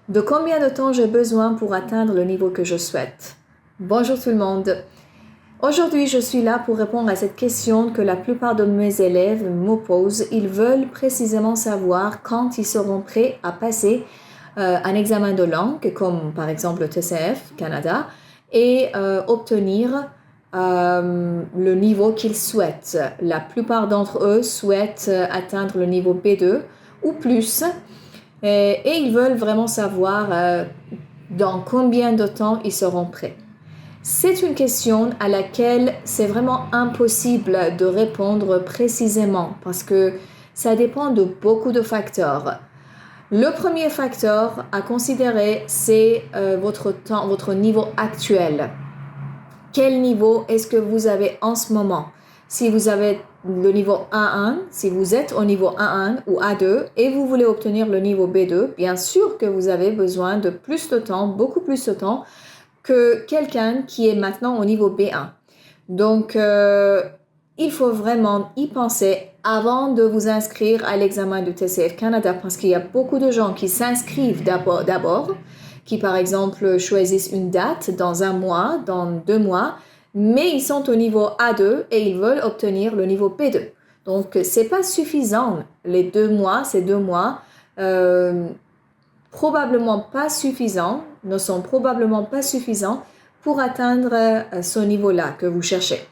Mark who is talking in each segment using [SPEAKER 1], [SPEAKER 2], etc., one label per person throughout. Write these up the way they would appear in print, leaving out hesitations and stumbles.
[SPEAKER 1] De combien de temps j'ai besoin pour atteindre le niveau que je souhaite? Bonjour tout le monde. Aujourd'hui, je suis là pour répondre à cette question que la plupart de mes élèves me posent. Ils veulent précisément savoir quand ils seront prêts à passer un examen de langue, comme par exemple le TCF Canada, et obtenir le niveau qu'ils souhaitent. La plupart d'entre eux souhaitent atteindre le niveau B2 ou plus. Et ils veulent vraiment savoir dans combien de temps ils seront prêts. C'est une question à laquelle c'est vraiment impossible de répondre précisément parce que ça dépend de beaucoup de facteurs. Le premier facteur à considérer, c'est votre niveau actuel. Quel niveau est-ce que vous avez en ce moment? Si vous avez le niveau A1, si vous êtes au niveau A1 ou A2 et vous voulez obtenir le niveau B2, bien sûr que vous avez besoin de plus de temps, beaucoup plus de temps que quelqu'un qui est maintenant au niveau B1. Donc, il faut vraiment y penser avant de vous inscrire à l'examen du TCF Canada parce qu'il y a beaucoup de gens qui s'inscrivent d'abord, qui par exemple choisissent une date dans 1 mois, dans 2 mois, mais ils sont au niveau A2 et ils veulent obtenir le niveau B2. Donc, c'est pas suffisant. Les 2 mois, ces 2 mois, probablement pas suffisants, ne sont probablement pas suffisants pour atteindre ce niveau-là que vous cherchez.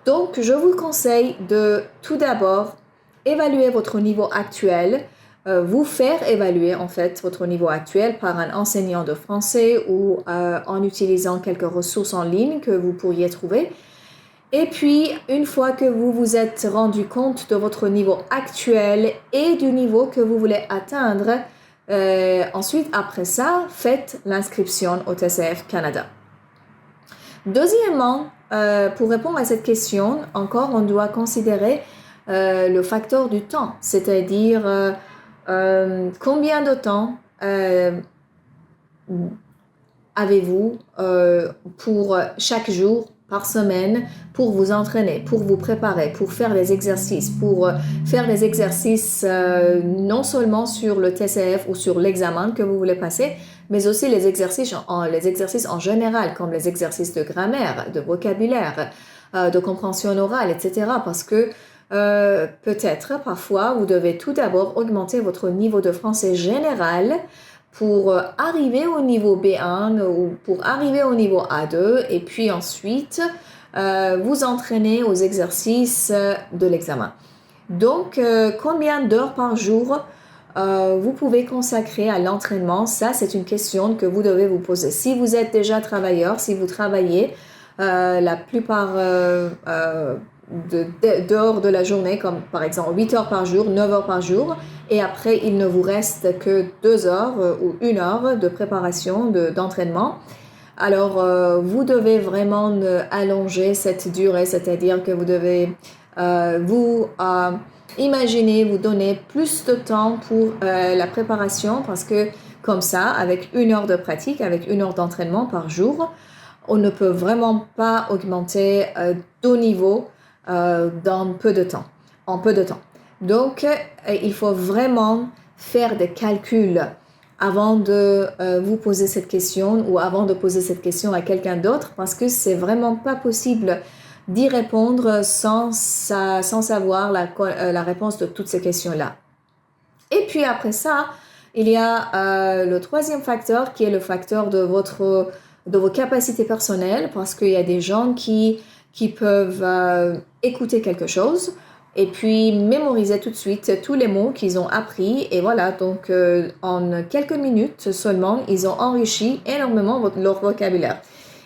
[SPEAKER 1] Donc, je vous conseille de tout d'abord évaluer votre niveau actuel, vous faire évaluer en fait votre niveau actuel par un enseignant de français ou en utilisant quelques ressources en ligne que vous pourriez trouver. Et puis, une fois que vous vous êtes rendu compte de votre niveau actuel et du niveau que vous voulez atteindre, ensuite, après ça, faites l'inscription au TCF Canada. Deuxièmement, pour répondre à cette question, encore, on doit considérer le facteur du temps, c'est-à-dire combien de temps avez-vous pour chaque jour par semaine pour vous entraîner, pour vous préparer, pour faire des exercices, non seulement sur le TCF ou sur l'examen que vous voulez passer, mais aussi les exercices en général, comme les exercices de grammaire, de vocabulaire, de compréhension orale, etc. Parce que peut-être, parfois, vous devez tout d'abord augmenter votre niveau de français général pour arriver au niveau B1 ou pour arriver au niveau A2 et puis ensuite vous entraîner aux exercices de l'examen. Donc, combien d'heures par jour vous pouvez consacrer à l'entraînement? Ça, c'est une question que vous devez vous poser. Si vous êtes déjà travailleur, si vous travaillez la plupart d'heures de la journée, comme par exemple 8 heures par jour, 9 heures par jour, et après il ne vous reste que 2 heures ou 1 heure de préparation, d'entraînement. Alors vous devez vraiment allonger cette durée, c'est-à-dire que vous devez imaginer, vous donner plus de temps pour la préparation parce que comme ça, avec 1 heure de pratique, avec 1 heure d'entraînement par jour, on ne peut vraiment pas augmenter de niveau dans peu de temps, en peu de temps. Donc, il faut vraiment faire des calculs avant de vous poser cette question ou avant de poser cette question à quelqu'un d'autre parce que c'est vraiment pas possible d'y répondre sans savoir la réponse de toutes ces questions-là. Et puis après ça, il y a le troisième facteur qui est le facteur de vos capacités personnelles parce qu'il y a des gens qui peuvent écouter quelque chose et puis mémoriser tout de suite tous les mots qu'ils ont appris et voilà, donc en quelques minutes seulement, ils ont enrichi énormément leur vocabulaire.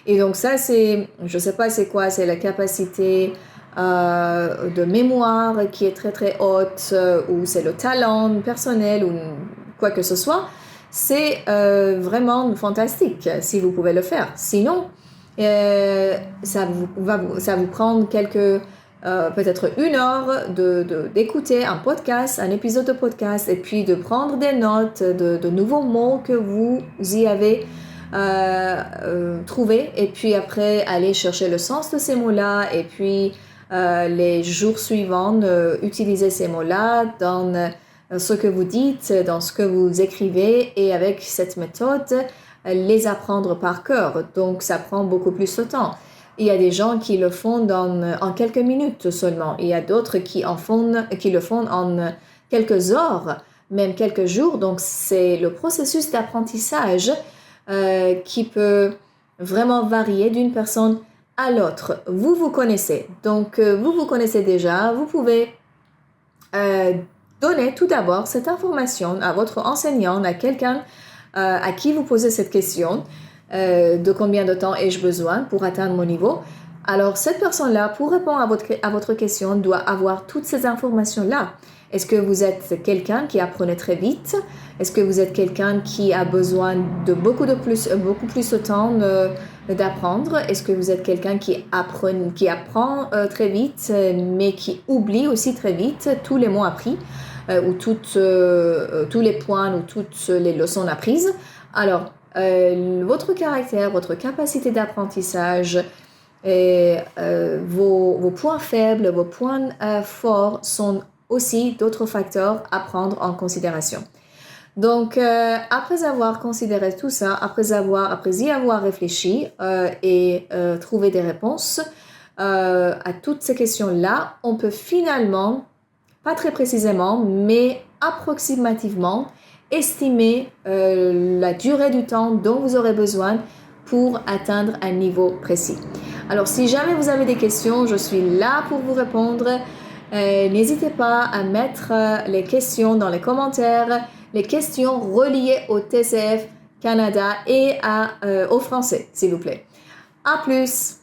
[SPEAKER 1] Et donc ça, je sais pas c'est quoi, c'est la capacité de mémoire qui est très très haute ou c'est le talent personnel ou quoi que ce soit. C'est vraiment fantastique si vous pouvez le faire. Sinon, ça vous prendre peut-être 1 heure d'écouter un podcast, un épisode de podcast et puis de prendre des notes de nouveaux mots que vous y avez trouvé et puis après aller chercher le sens de ces mots-là et puis les jours suivants utiliser ces mots-là dans ce que vous dites, dans ce que vous écrivez et avec cette méthode, les apprendre par cœur. Donc, ça prend beaucoup plus de temps. Il y a des gens qui le font en quelques minutes seulement. Il y a d'autres qui le font en quelques heures, même quelques jours. Donc, c'est le processus d'apprentissage qui peut vraiment varier d'une personne à l'autre. Vous vous connaissez. Donc, vous vous connaissez déjà. Vous pouvez donner tout d'abord cette information à votre enseignant, à quelqu'un à qui vous posez cette question. De combien de temps ai-je besoin pour atteindre mon niveau? Alors, cette personne-là, pour répondre à votre question, doit avoir toutes ces informations-là. Est-ce que vous êtes quelqu'un qui apprenait très vite? Est-ce que vous êtes quelqu'un qui a besoin de beaucoup plus de temps d'apprendre? Est-ce que vous êtes quelqu'un qui apprend très vite, mais qui oublie aussi très vite tous les mots appris ou tous les points ou toutes les leçons apprises? Alors, votre caractère, votre capacité d'apprentissage et vos points faibles, vos points forts sont aussi d'autres facteurs à prendre en considération. Donc, après avoir considéré tout ça, après y avoir réfléchi et trouvé des réponses à toutes ces questions-là, on peut finalement, pas très précisément, mais approximativement, estimer la durée du temps dont vous aurez besoin pour atteindre un niveau précis. Alors, si jamais vous avez des questions, je suis là pour vous répondre. N'hésitez pas à mettre les questions dans les commentaires, les questions reliées au TCF Canada et au français, s'il vous plaît. À plus!